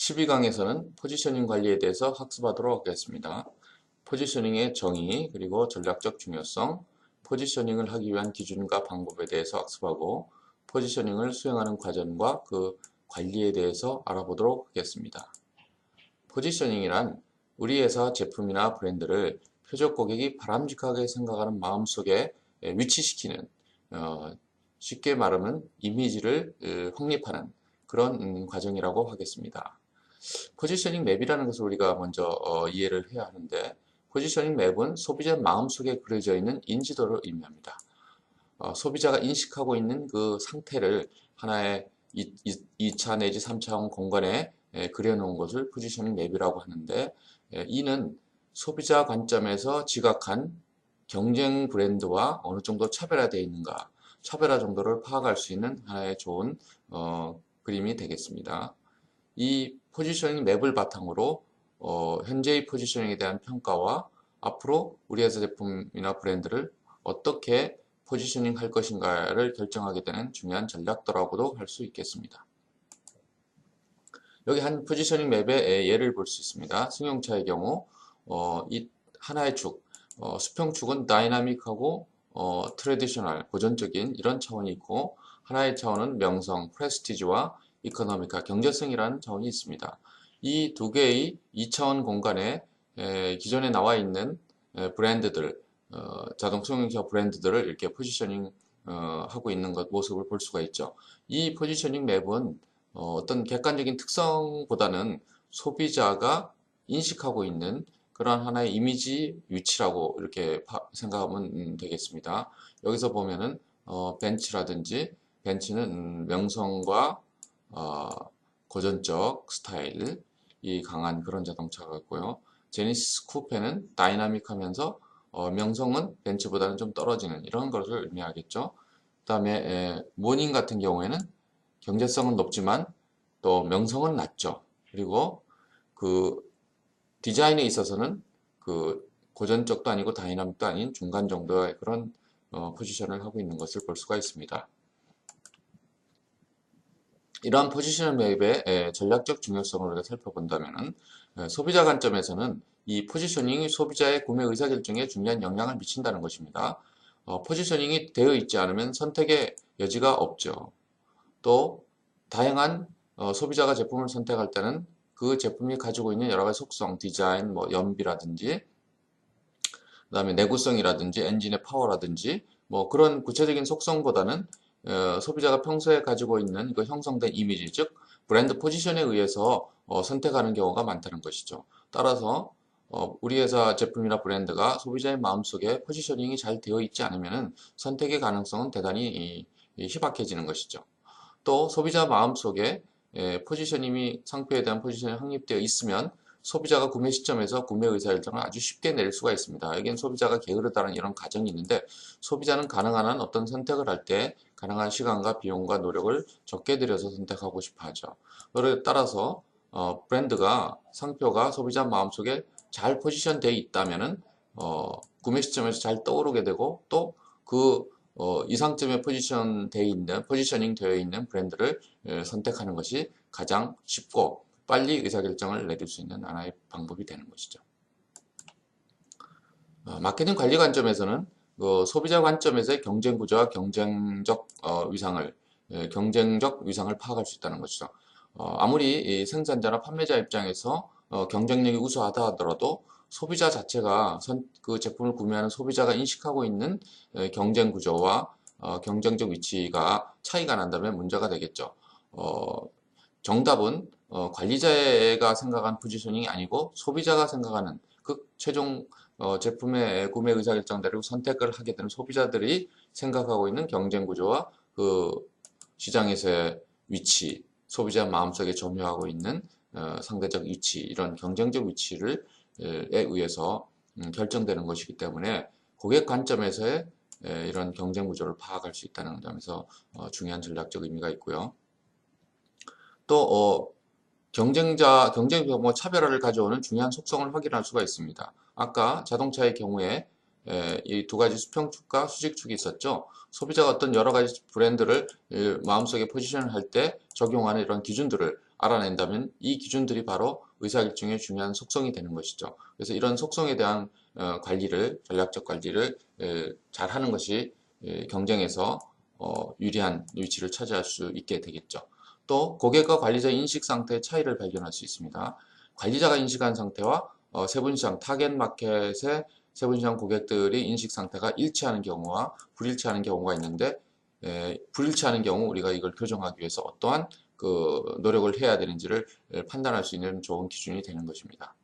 12강에서는 포지셔닝 관리에 대해서 학습하도록 하겠습니다. 포지셔닝의 정의, 그리고 전략적 중요성, 포지셔닝을 하기 위한 기준과 방법에 대해서 학습하고 포지셔닝을 수행하는 과정과 그 관리에 대해서 알아보도록 하겠습니다. 포지셔닝이란 우리 회사 제품이나 브랜드를 표적 고객이 바람직하게 생각하는 마음속에 위치시키는, 쉽게 말하면 이미지를 확립하는 그런 과정이라고 하겠습니다. 포지셔닝 맵이라는 것을 우리가 먼저 이해를 해야 하는데, 포지셔닝 맵은 소비자 마음속에 그려져 있는 인지도를 의미합니다. 소비자가 인식하고 있는 그 상태를 하나의 2차 내지 3차원 공간에 그려놓은 것을 포지셔닝 맵이라고 하는데, 이는 소비자 관점에서 지각한 경쟁 브랜드와 어느 정도 차별화되어 있는가, 차별화 정도를 파악할 수 있는 하나의 좋은 그림이 되겠습니다. 이 포지셔닝 맵을 바탕으로 현재의 포지셔닝에 대한 평가와 앞으로 우리 회사 제품이나 브랜드를 어떻게 포지셔닝 할 것인가를 결정하게 되는 중요한 전략도라고도 할 수 있겠습니다. 여기 한 포지셔닝 맵의 예를 볼 수 있습니다. 승용차의 경우 이 하나의 축, 수평축은 다이나믹하고 트래디셔널, 고전적인 이런 차원이 있고, 하나의 차원은 명성, 프레스티지와 이코노미카, 경제성이라는 차원이 있습니다. 이 두 개의 2차원 공간에 기존에 나와 있는 브랜드들, 자동 승용차 브랜드들을 이렇게 포지셔닝 하고 있는 모습을 볼 수가 있죠. 이 포지셔닝 맵은 어떤 객관적인 특성보다는 소비자가 인식하고 있는 그런 하나의 이미지 위치라고 이렇게 생각하면 되겠습니다. 여기서 보면은 벤츠는 명성과 고전적 스타일이 강한 그런 자동차가 있고요. 제니시스 쿠페는 다이나믹하면서 명성은 벤츠보다는 좀 떨어지는 이런 것을 의미하겠죠. 그 다음에 모닝 같은 경우에는 경제성은 높지만 또 명성은 낮죠. 그리고 그 디자인에 있어서는 그 고전적도 아니고 다이나믹도 아닌 중간 정도의 그런 포지션을 하고 있는 것을 볼 수가 있습니다. 이러한 포지셔널 맵의 전략적 중요성을 우리가 살펴본다면, 소비자 관점에서는 이 포지셔닝이 소비자의 구매 의사결정에 중요한 영향을 미친다는 것입니다. 포지셔닝이 되어 있지 않으면 선택의 여지가 없죠. 또 다양한 소비자가 제품을 선택할 때는 그 제품이 가지고 있는 여러 가지 속성, 디자인, 연비라든지, 그 다음에 내구성이라든지, 엔진의 파워라든지, 그런 구체적인 속성보다는 소비자가 평소에 가지고 있는 그 형성된 이미지, 즉 브랜드 포지션에 의해서 선택하는 경우가 많다는 것이죠. 따라서 우리 회사 제품이나 브랜드가 소비자의 마음속에 포지셔닝이 잘 되어 있지 않으면 선택의 가능성은 대단히 희박해지는 것이죠. 또 소비자 마음속에 포지셔닝이 상표에 대한 포지셔닝이 확립되어 있으면 소비자가 구매 시점에서 구매 의사결정을 아주 쉽게 내릴 수가 있습니다. 여기는 소비자가 게으르다는 이런 가정이 있는데, 소비자는 가능한 한 어떤 선택을 할 때 가능한 시간과 비용과 노력을 적게 들여서 선택하고 싶어 하죠. 따라서 브랜드가, 상표가 소비자 마음속에 잘 포지션되어 있다면은 구매 시점에서 잘 떠오르게 되고, 또 그 이상점에 포지셔닝 되어 있는 브랜드를 선택하는 것이 가장 쉽고 빨리 의사결정을 내릴 수 있는 하나의 방법이 되는 것이죠. 마케팅 관리 관점에서는 소비자 관점에서의 경쟁 구조와 경쟁적 위상을 파악할 수 있다는 것이죠. 아무리 생산자나 판매자 입장에서 경쟁력이 우수하다 하더라도 소비자 자체가 그 제품을 구매하는 소비자가 인식하고 있는 경쟁 구조와 경쟁적 위치가 차이가 난다면 문제가 되겠죠. 정답은 관리자가 생각한 포지셔닝이 아니고 소비자가 생각하는 그 최종 제품의 구매 의사결정대로 선택을 하게 되는 소비자들이 생각하고 있는 경쟁 구조와 그 시장에서의 위치, 소비자 마음속에 점유하고 있는 상대적 위치, 이런 경쟁적 위치에 의해서 결정되는 것이기 때문에 고객 관점에서의 이런 경쟁 구조를 파악할 수 있다는 점에서 중요한 전략적 의미가 있고요. 또 경쟁 차별화를 가져오는 중요한 속성을 확인할 수가 있습니다. 아까 자동차의 경우에 이 두 가지 수평축과 수직축이 있었죠. 소비자가 어떤 여러 가지 브랜드를 마음속에 포지션을 할 때 적용하는 이런 기준들을 알아낸다면 이 기준들이 바로 의사결정의 중요한 속성이 되는 것이죠. 그래서 이런 속성에 대한 관리를, 전략적 관리를 잘 하는 것이 경쟁에서 유리한 위치를 차지할 수 있게 되겠죠. 또 고객과 관리자의 인식 상태의 차이를 발견할 수 있습니다. 관리자가 인식한 상태와 세분시장 타겟 마켓의 세분시장 고객들이 인식 상태가 일치하는 경우와 불일치하는 경우가 있는데 불일치하는 경우 우리가 이걸 교정하기 위해서 어떠한 그 노력을 해야 되는지를 판단할 수 있는 좋은 기준이 되는 것입니다.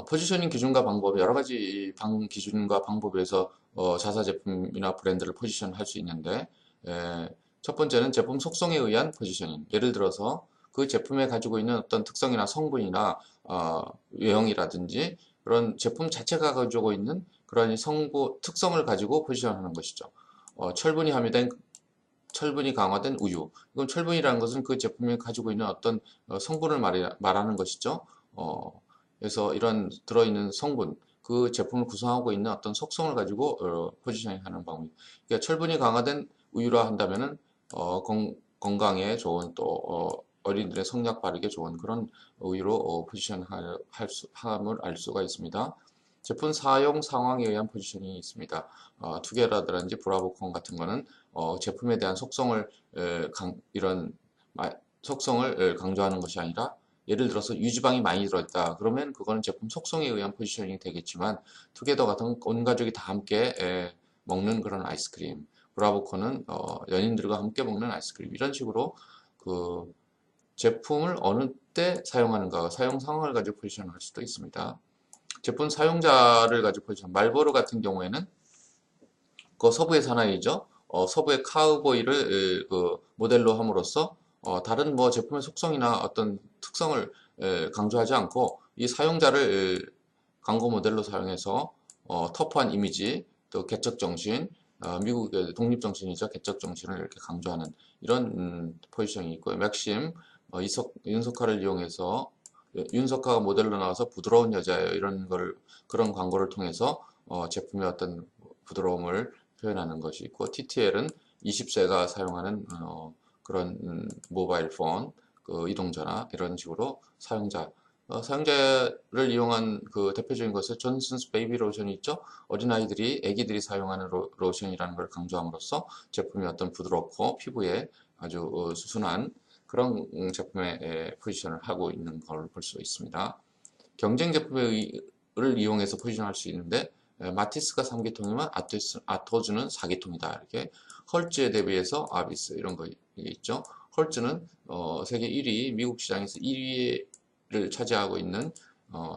포지셔닝 기준과 방법, 여러 가지 기준과 방법에 의해서 자사 제품이나 브랜드를 포지션할 수 있는데 첫 번째는 제품 속성에 의한 포지셔닝. 예를 들어서 그 제품에 가지고 있는 어떤 특성이나 성분이나 외형이라든지 그런 제품 자체가 가지고 있는 그런 특성을 가지고 포지션하는 것이죠. 철분이 강화된 우유. 이건 철분이라는 것은 그 제품이 가지고 있는 어떤 성분을 말하는 것이죠. 그래서 이런 들어있는 성분, 그 제품을 구성하고 있는 어떤 속성을 가지고 포지셔닝 하는 방법. 그러니까 철분이 강화된 우유라 한다면은 건강에 좋은 또 어린이들의 성장 빠르게 좋은 그런 우유로 포지션함을 알 수가 있습니다. 제품 사용 상황에 의한 포지셔닝이 있습니다. 투게라든지 브라보콘 같은 거는 제품에 대한 속성을 속성을 강조하는 것이 아니라 예를 들어서 유지방이 많이 들어있다. 그러면 그거는 제품 속성에 의한 포지셔닝이 되겠지만 투게더 같은 온 가족이 다 함께 먹는 그런 아이스크림. 브라보콘은 연인들과 함께 먹는 아이스크림. 이런 식으로 그 제품을 어느 때 사용하는가, 사용 상황을 가지고 포지션할 수도 있습니다. 제품 사용자를 가지고 포지션. 말보로 같은 경우에는 그 서부의 사나이죠. 서부의 카우보이를 그 모델로 함으로써 다른 뭐 제품의 속성이나 어떤 특성을 강조하지 않고 이 사용자를 광고 모델로 사용해서 터프한 이미지, 또 개척 정신, 미국의 독립 정신이죠. 개척 정신을 이렇게 강조하는 이런 포지션이 있고요. 맥심, 윤석화를 이용해서 윤석화가 모델로 나와서 부드러운 여자예요. 그런 광고를 통해서 제품의 어떤 부드러움을 표현하는 것이 있고, TTL은 20세가 사용하는 그런 모바일 폰, 그 이동전화 이런 식으로 사용자를 이용한 그 대표적인 것은 존슨스 베이비 로션이 있죠. 아기들이 사용하는 로션이라는 걸 강조함으로써 제품이 어떤 부드럽고 피부에 아주 순한 그런 제품의 포지션을 하고 있는 걸 볼 수 있습니다. 경쟁 제품을 이용해서 포지션할 수 있는데 마티스가 3기통이면 아토즈는 4기통이다. 이렇게 헐츠에 대비해서 아비스 이런 거 있죠. 헐츠는 세계 1위, 미국 시장에서 1위를 차지하고 있는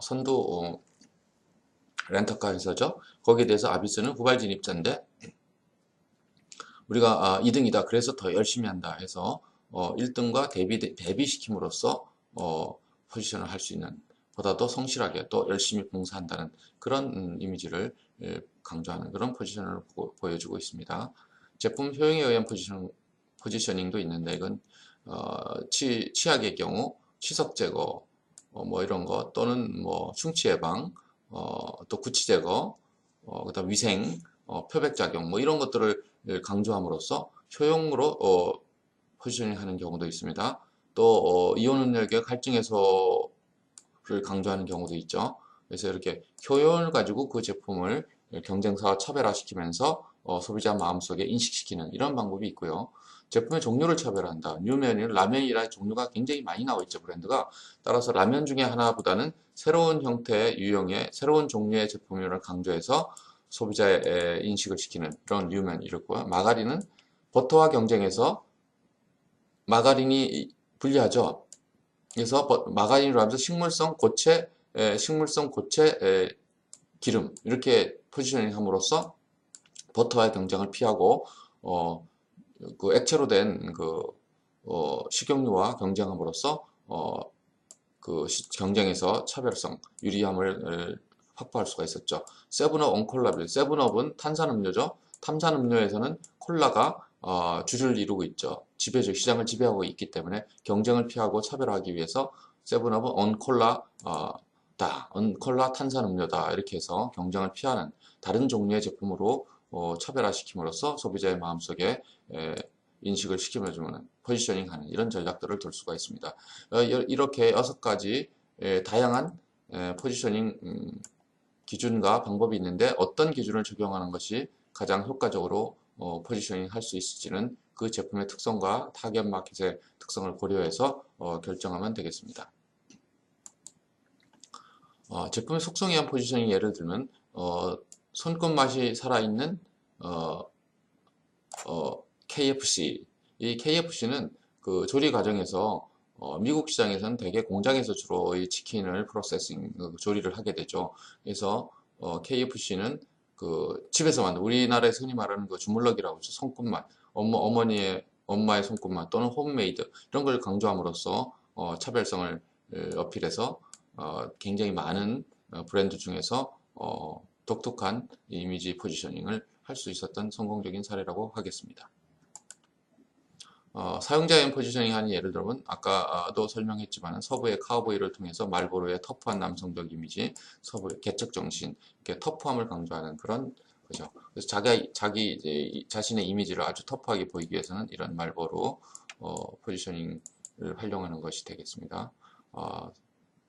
선도 렌터카 회사죠. 거기에 대해서 아비스는 후발 진입자인데 우리가 2등이다. 그래서 더 열심히 한다 해서 1등과 대비시킴으로써 포지션을 할 수 있는 보다도 성실하게 또 열심히 봉사한다는 그런 이미지를 강조하는 그런 포지션을 보여주고 있습니다. 제품 효용에 의한 포지셔닝도 있는데 이건 치약의 경우 치석 제거 뭐 이런 거 또는 뭐 충치 예방 또 구취 제거 그다음 위생 표백 작용 뭐 이런 것들을 강조함으로써 효용으로 포지셔닝 하는 경우도 있습니다. 또 이온 음료의 갈증 해소를 강조하는 경우도 있죠. 그래서 이렇게 효용을 가지고 그 제품을 경쟁사와 차별화시키면서 소비자 마음속에 인식시키는 이런 방법이 있고요. 제품의 종류를 차별한다. 뉴면은 라면이라는 종류가 굉장히 많이 나와 있죠, 브랜드가. 따라서 라면 중에 하나보다는 새로운 형태의 유형의 새로운 종류의 제품을 강조해서 소비자의 인식을 시키는 그런 뉴면 이렇고요. 마가린은 버터와 경쟁해서 마가린이 불리하죠. 그래서 마가린으로 하면서 식물성 고체 기름 이렇게 포지셔닝 함으로써 버터와의 경쟁을 피하고 그 액체로 된 식용유와 경쟁함으로써 경쟁에서 차별성, 유리함을 확보할 수가 있었죠. 세븐업 온콜라빌, 세븐업은 탄산음료죠. 탄산음료에서는 콜라가 주를 이루고 있죠. 시장을 지배하고 있기 때문에 경쟁을 피하고 차별화하기 위해서 세븐업은 온콜라 없다, 콜라 탄산음료다 이렇게 해서 경쟁을 피하는 다른 종류의 제품으로 차별화시킴으로써 소비자의 마음속에 인식을 시켜주는 포지셔닝하는 이런 전략들을 둘 수가 있습니다. 이렇게 6가지 다양한 포지셔닝 기준과 방법이 있는데 어떤 기준을 적용하는 것이 가장 효과적으로 포지셔닝 할 수 있을지는 그 제품의 특성과 타겟 마켓의 특성을 고려해서 결정하면 되겠습니다. 제품의 속성에 의한 포지셔닝 예를 들면 손끝 맛이 살아있는 KFC. 이 KFC는 그 조리 과정에서 미국 시장에서는 대개 공장에서 주로 이 치킨을 프로세싱, 조리를 하게 되죠. 그래서 KFC는 그 집에서 만든 우리나라에서 흔히 말하는 그 주물럭이라고 하죠. 손끝맛, 엄마의 손끝맛 또는 홈메이드 이런 걸 강조함으로써 차별성을 어필해서 굉장히 많은 브랜드 중에서 독특한 이미지 포지셔닝을 할 수 있었던 성공적인 사례라고 하겠습니다. 사용자형 포지셔닝 하는 예를 들면 아까도 설명했지만 서부의 카우보이를 통해서 말보로의 터프한 남성적 이미지, 서부의 개척정신, 이렇게 터프함을 강조하는 그런 거죠. 그래서 자기 자신의 이미지를 아주 터프하게 보이기 위해서는 이런 말보로 포지셔닝을 활용하는 것이 되겠습니다.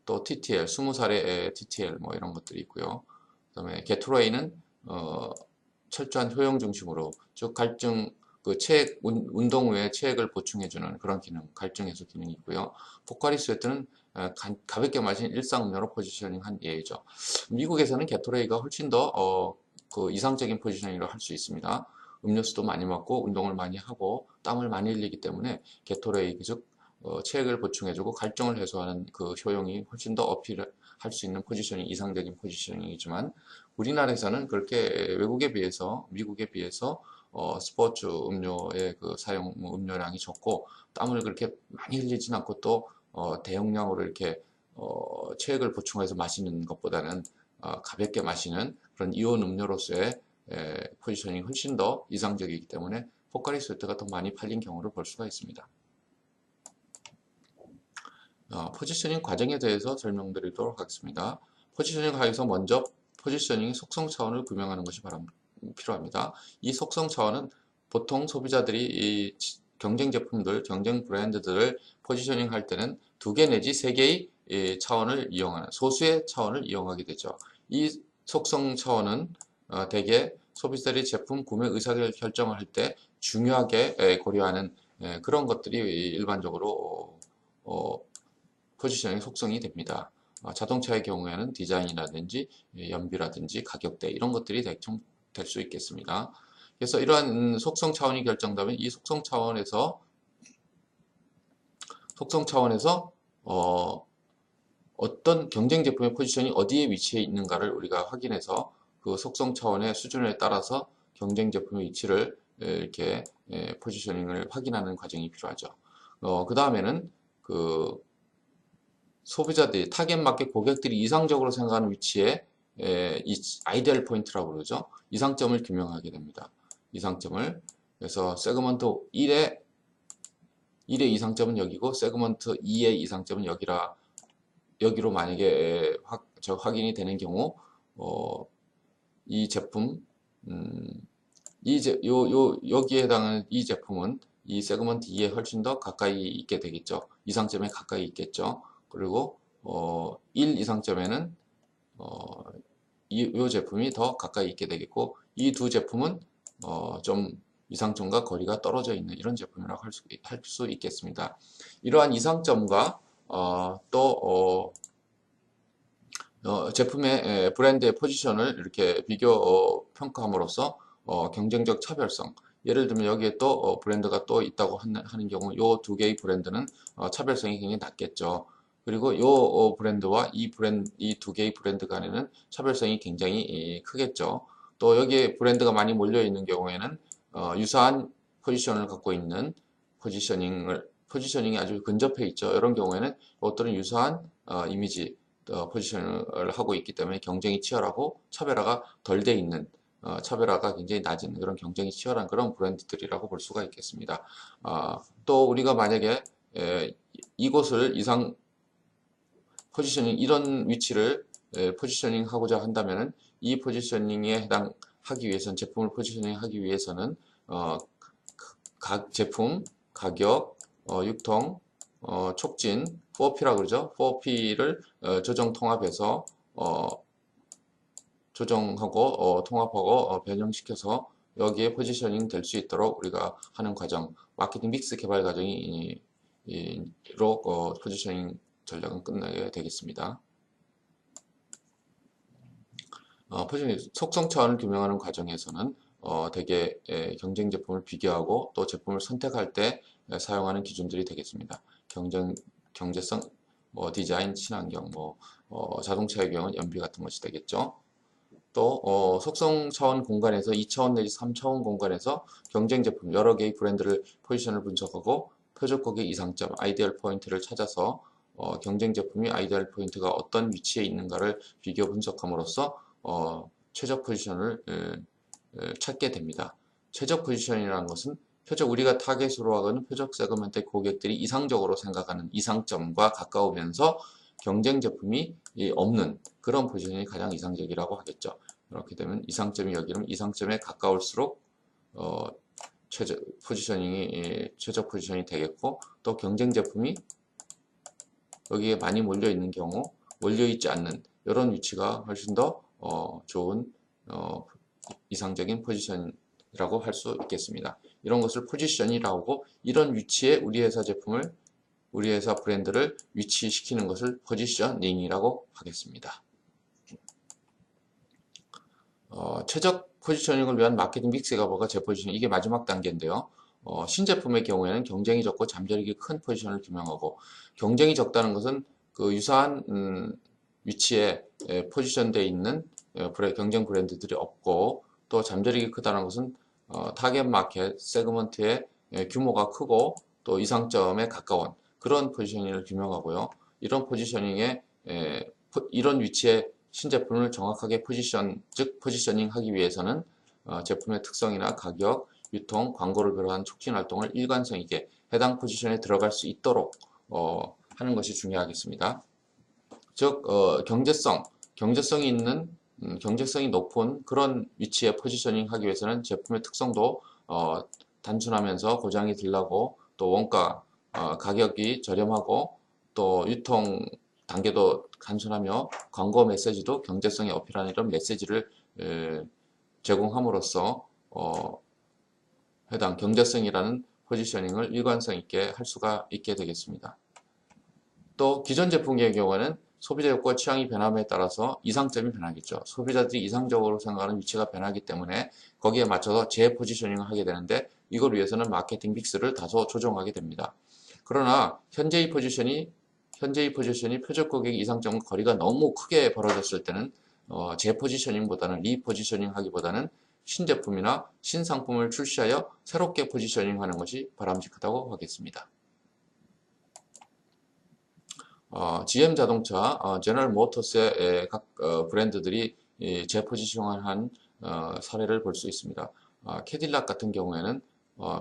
또 TTL, 20살의 TTL 뭐 이런 것들이 있고요. 그다음에 게토레이는 철저한 효용 중심으로 즉 갈증 운동 후에 체액을 보충해주는 그런 기능, 갈증 해소 기능이 있고요. 포카리 스웨트는 가볍게 마신 일상 음료로 포지셔닝한 예죠. 미국에서는 게토레이가 훨씬 더 그 이상적인 포지셔닝을 할 수 있습니다. 음료수도 많이 먹고 운동을 많이 하고 땀을 많이 흘리기 때문에 게토레이 즉 체액을 보충해주고 갈증을 해소하는 그 효용이 훨씬 더 어필할 수 있는 포지셔닝, 이상적인 포지셔닝이지만 우리나라에서는 그렇게 외국에 비해서, 미국에 비해서 스포츠 음료의 그 사용 음료량이 적고 땀을 그렇게 많이 흘리진 않고 또 대용량으로 이렇게 체액을 보충해서 마시는 것보다는 가볍게 마시는 그런 이온 음료로서의 포지셔닝이 훨씬 더 이상적이기 때문에 포카리 스웨트가 더 많이 팔린 경우를 볼 수가 있습니다. 포지셔닝 과정에 대해서 설명드리도록 하겠습니다. 포지셔닝 하에서 먼저 포지셔닝 속성 차원을 규명하는 것이 필요합니다. 이 속성 차원은 보통 소비자들이 이 경쟁 제품들, 경쟁 브랜드들을 포지셔닝 할 때는 2개 내지 3개의 차원을 이용하는, 소수의 차원을 이용하게 되죠. 이 속성 차원은 대개 소비자들이 제품 구매 의사를 결정을 할 때 중요하게 고려하는 그런 것들이 일반적으로 포지셔닝 속성이 됩니다. 자동차의 경우에는 디자인이라든지 연비라든지 가격대 이런 것들이 대충 될 수 있겠습니다. 그래서 이러한 속성 차원이 결정되면 이 속성 차원에서 어떤 경쟁 제품의 포지션이 어디에 위치해 있는가를 우리가 확인해서 그 속성 차원의 수준에 따라서 경쟁 제품의 위치를 이렇게 포지셔닝을 확인하는 과정이 필요하죠. 그 다음에는 그 소비자들이 타겟 마켓 고객들이 이상적으로 생각하는 위치에 이 아이디얼 포인트라고 그러죠. 이상점을 규명하게 됩니다. 이상점을. 그래서 세그먼트 1의 이상점은 여기고 세그먼트 2의 이상점은 여기로 만약에 확인이 되는 경우 이 제품 여기에 해당하는 이 제품은 이 세그먼트 2에 훨씬 더 가까이 있게 되겠죠. 이상점에 가까이 있겠죠. 그리고 1 이상점에는 이 제품이 더 가까이 있게 되겠고 이 두 제품은 좀 이상점과 거리가 떨어져 있는 이런 제품이라고 할 수 있겠습니다. 이러한 이상점과 또 제품의 브랜드의 포지션을 이렇게 비교 평가함으로써 경쟁적 차별성, 예를 들면 여기에 또 브랜드가 또 있다고 하는 경우 이 2개의 브랜드는 차별성이 굉장히 낮겠죠. 그리고 이 브랜드와 이 2개의 브랜드 간에는 차별성이 굉장히 크겠죠. 또 여기에 브랜드가 많이 몰려 있는 경우에는 유사한 포지션을 갖고 있는 포지셔닝이 아주 근접해 있죠. 이런 경우에는 이것들은 유사한 이미지 포지션을 하고 있기 때문에 경쟁이 치열하고 차별화가 덜 돼 있는 차별화가 굉장히 낮은 그런 경쟁이 치열한 그런 브랜드들이라고 볼 수가 있겠습니다. 또 우리가 만약에 이곳을 포지셔닝 이런 위치를 포지셔닝 하고자 한다면은 이 포지셔닝에 해당하기 위해서는 제품을 포지셔닝 하기 위해서는 각 제품, 가격, 유통, 촉진, 4P라고 그러죠. 4P를 조정 통합해서 조정하고 통합하고 변형시켜서 여기에 포지셔닝 될 수 있도록 우리가 하는 과정, 마케팅 믹스 개발 과정이 로 포지셔닝 전략은 끝나게 되겠습니다. 포지셔닝 속성 차원을 규명하는 과정에서는 대개 경쟁 제품을 비교하고 또 제품을 선택할 때 사용하는 기준들이 되겠습니다. 경제성, 디자인, 친환경, 자동차의 경우는 연비 같은 것이 되겠죠. 또 속성 차원 공간에서 2차원 내지 3차원 공간에서 경쟁 제품 여러 개의 브랜드를 포지션을 분석하고 표적 고객 이상점, 아이디얼 포인트를 찾아서 경쟁 제품이 아이디얼 포인트가 어떤 위치에 있는가를 비교 분석함으로써 최적 포지션을 찾게 됩니다. 최적 포지션이라는 것은 우리가 타겟으로 하는 표적 세그먼트의 고객들이 이상적으로 생각하는 이상점과 가까우면서 경쟁 제품이 없는 그런 포지션이 가장 이상적이라고 하겠죠. 그렇게 되면 이상점이 여기는 이상점에 가까울수록 최적 포지션이 되겠고, 또 경쟁 제품이 여기에 많이 몰려 있는 경우 몰려 있지 않는 이런 위치가 훨씬 더 좋은 이상적인 포지션이라고 할 수 있겠습니다. 이런 것을 포지션이라고 하고, 이런 위치에 우리 회사 브랜드를 위치시키는 것을 포지셔닝이라고 하겠습니다. 최적 포지셔닝을 위한 마케팅 믹스가 뭐가 재포지셔닝, 이게 마지막 단계인데요. 신제품의 경우에는 경쟁이 적고 잠재력이 큰 포지션을 규명하고, 경쟁이 적다는 것은 그 유사한 위치에 포지션되어 있는 경쟁 브랜드들이 없고, 또 잠재력이 크다는 것은 타겟 마켓 세그먼트의 규모가 크고 또 이상점에 가까운 그런 포지셔닝을 규명하고요. 이런 포지셔닝에 이런 위치에 신제품을 정확하게 포지셔닝 하기 위해서는 제품의 특성이나 가격, 유통, 광고를 비롯한 촉진 활동을 일관성 있게 해당 포지션에 들어갈 수 있도록 하는 것이 중요하겠습니다. 즉 경제성이 높은 그런 위치에 포지셔닝 하기 위해서는 제품의 특성도 단순하면서 고장이 덜 나고, 또 원가 가격이 저렴하고, 또 유통 단계도 단순하며 광고 메시지도 경제성에 어필하는 이런 메시지를 제공함으로써 해당 경제성이라는 포지셔닝을 일관성 있게 할 수가 있게 되겠습니다. 또 기존 제품의 경우에는 소비자 욕구와 취향이 변함에 따라서 이상점이 변하겠죠. 소비자들이 이상적으로 생각하는 위치가 변하기 때문에 거기에 맞춰서 재포지셔닝을 하게 되는데, 이걸 위해서는 마케팅 믹스를 다소 조정하게 됩니다. 그러나 현재의 포지션이 표적 고객 이상점과 거리가 너무 크게 벌어졌을 때는 재포지셔닝보다는 리포지셔닝 하기보다는 신제품이나 신상품을 출시하여 새롭게 포지셔닝 하는 것이 바람직하다고 하겠습니다. GM 자동차, 제너럴 모터스의 각 브랜드들이 재포지션을 한 사례를 볼 수 있습니다. 캐딜락 같은 경우에는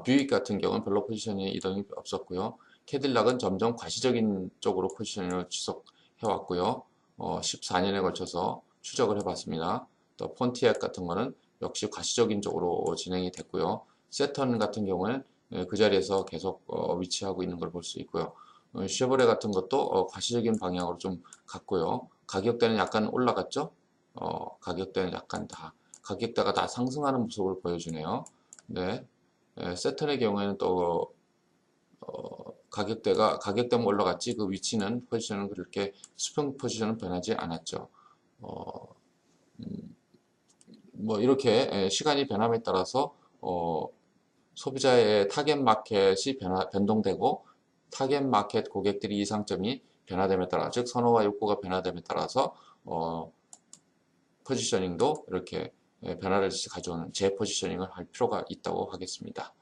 뷰익 같은 경우는 별로 포지셔닝에 이동이 없었고요. 캐딜락은 점점 과시적인 쪽으로 포지셔닝을 지속해왔고요. 14년에 걸쳐서 추적을 해봤습니다. 또 폰티액 같은 거는 역시 과시적인 쪽으로 진행이 됐고요. 세턴 같은 경우는 그 자리에서 계속 위치하고 있는 걸 볼 수 있고요. 쉐보레 같은 것도 과시적인 방향으로 좀 갔고요. 가격대는 약간 올라갔죠. 가격대가 다 상승하는 모습을 보여주네요. 네, 세턴의 경우에는 또 가격대만 올라갔지 그 위치는 포지션은 그렇게 수평 포지션은 변하지 않았죠. 이렇게 시간이 변함에 따라서 소비자의 타겟 마켓이 변동되고, 타겟 마켓 고객들이 이상점이 변화됨에 따라, 즉 선호와 욕구가 변화됨에 따라서 포지셔닝도 이렇게 변화를 가져오는 재포지셔닝을 할 필요가 있다고 하겠습니다.